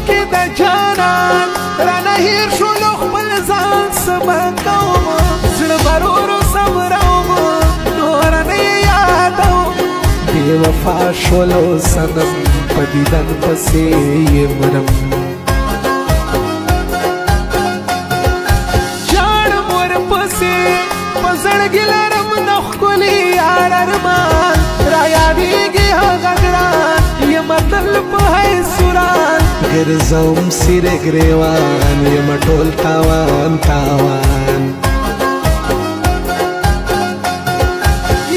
کې د جانان رانه هیر شولو خپل ځان سمه کوم زړه برورو صبروم نور نه یادوم بې وفا شولو صنم په دیدن پسې یې مرم جاړم ورپسې په زړګي لرم د ښکلي یار ارمان رایادېږي هغه ګران یم تل په حیثوران ګرځوم سیرې ګریوان یم ټول تاوان تاوان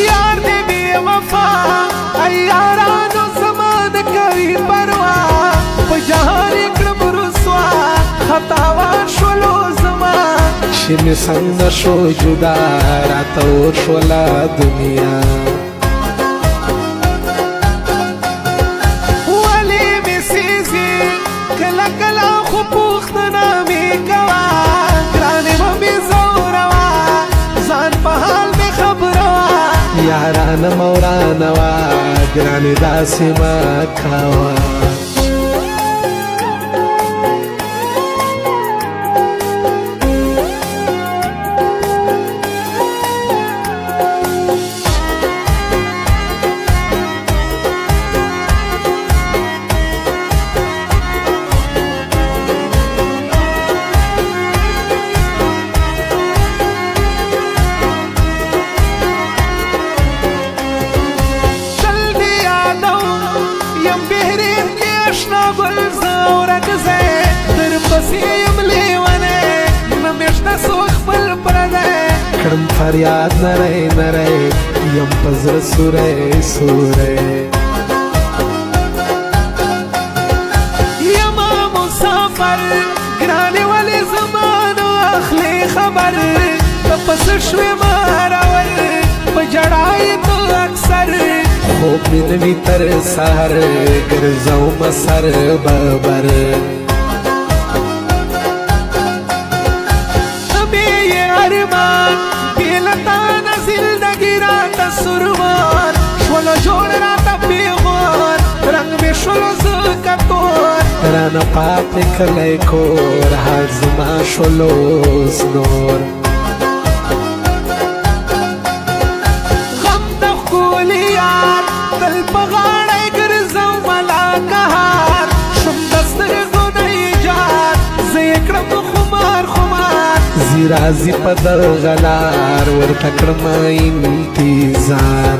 یار دې بې وفا ای یارانو زما نه کوي پروا په جهان یې کړم رسوا خطاوان شولو زما چې مې څنګه شو جدا راته وشوله دنیا کله کله خو پوښتنه مې کوه ګرانې مه مې ځوروه ځان په حال مې خبروه یارانه مه ورانوه ګرانې داسې مه کوه کړم فریاد نری نری یم په زړه سوری سوری یما مسافر ګرانې ولې زما نه اخلې خبر ته پسې شوې ما راور په ژړا یې ته اکثر خوب مې نه وي تر سهر ګرځوم سر ببر ارمان بیلتا نزل دگی راتا سروان شولو جوڑ راتا پیغور رنگ میں شولو زکتور رانا پاتے کلی کور حال زما شولو زنور غم دخولی یار دل پغاڑای گرزو ملا کهار شم دستر گونای جار زیکرم خمار خمار زیرازی پا در غلار ورته کړم انتظار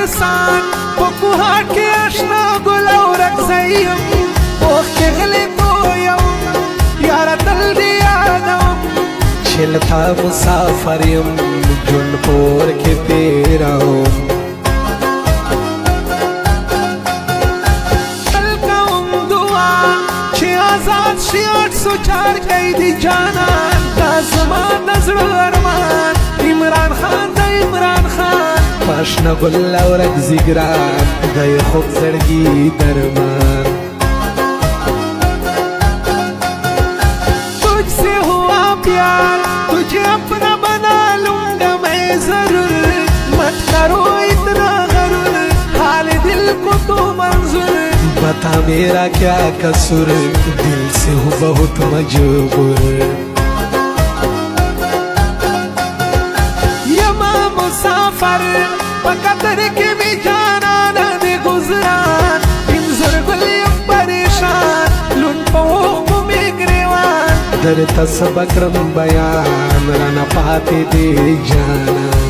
پرسان په کوهاټ کې اشنا ګل او رقصیم اوښ کې غلی تویم یاره تل دې یادوم چې له تا مسافر یم ژوند پور کې تېروم تل کوم دعا چې آزاد شي 804 قیدي جانان دا زما د زړه ارمان عمران خان د عمران خان پاشنا گل اور زگران گئے خوب زڑگی درمان تجھ سے ہوا پیار تجھے اپنا بنا لوں گا میں ضرور مت کرو اتنا غرور حال دل کو تو منظور بتا میرا کیا قصور دل سے ہوں بہت مجبور یما مسافر پکتر کې می جانان دې گزران انظر گل یم پریشان لون په اوښکو می ګریوان درته سبا کړم بیان رانه پاتې دې جانان